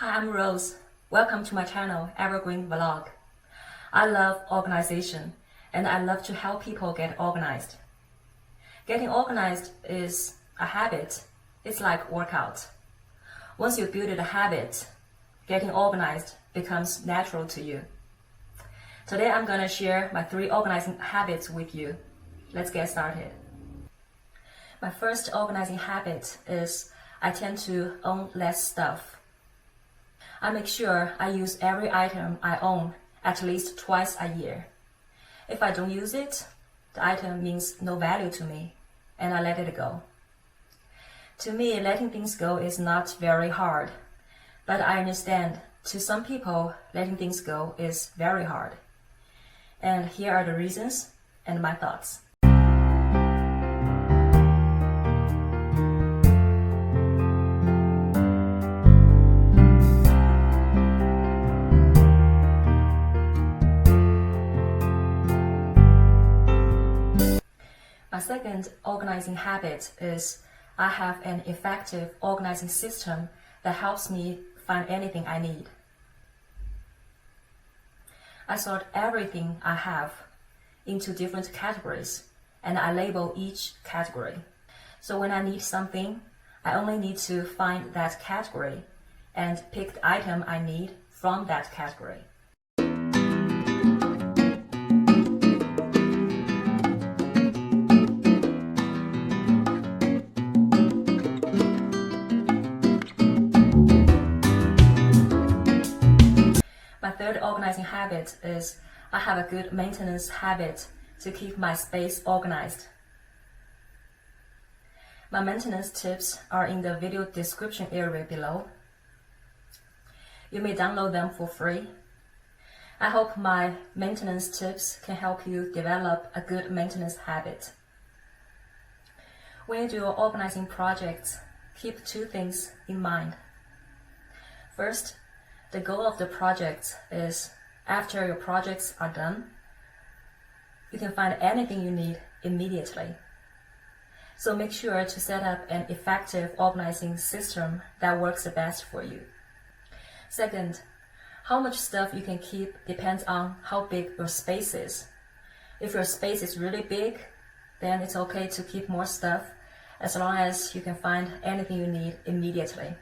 Hi, I'm Rose. Welcome to my channel, Evergreen Vlog. I love organization and I love to help people get organized. Getting organized is a habit. It's like workout. Once you build a habit, getting organized becomes natural to you. Today I'm going to share my 3 organizing habits with you. Let's get started. My first organizing habit is I tend to own less stuff. I make sure I use every item I own at least twice a year. If I don't use it, the item means no value to me, and I let it go. To me, letting things go is not very hard, but I understand to some people, letting things go is very hard. And here are the reasons and my thoughts. My second organizing habit is I have an effective organizing system that helps me find anything I need. I sort everything I have into different categories and I label each category. So when I need something, I only need to find that category and pick the item I need from that category. My third organizing habit is I have a good maintenance habit to keep my space organized. My maintenance tips are in the video description area below. You may download them for free. I hope my maintenance tips can help you develop a good maintenance habit. When you do your organizing projects, keep 2 things in mind. First, the goal of the project is after your projects are done, you can find anything you need immediately. So make sure to set up an effective organizing system that works the best for you. Second, how much stuff you can keep depends on how big your space is. If your space is really big, then it's okay to keep more stuff as long as you can find anything you need immediately.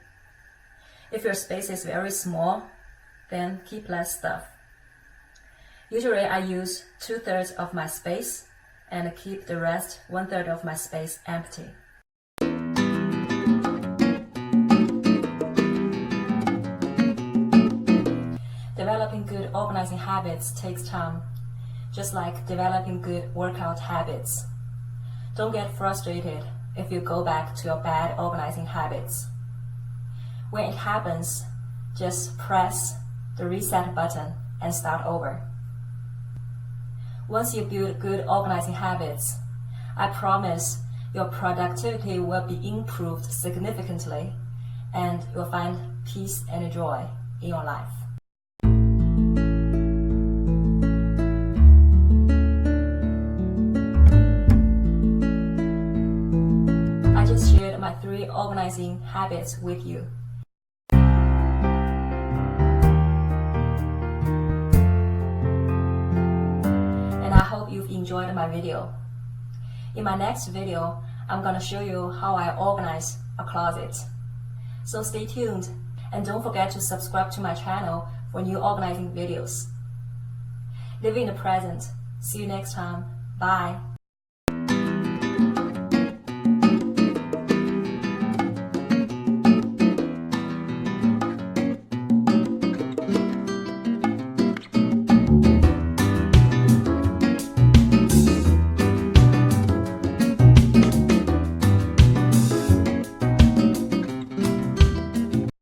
If your space is very small, then keep less stuff. Usually I use 2/3 of my space and keep the rest 1/3 of my space empty. Developing good organizing habits takes time, just like developing good workout habits. Don't get frustrated if you go back to your bad organizing habits. When it happens, just press the reset button and start over. Once you build good organizing habits, I promise your productivity will be improved significantly and you'll find peace and joy in your life. I just shared my 3 organizing habits with you. I hope you've enjoyed my video. In my next video, I'm going to show you how I organize a closet. So stay tuned and don't forget to subscribe to my channel for new organizing videos. Live in the present. See you next time. Bye.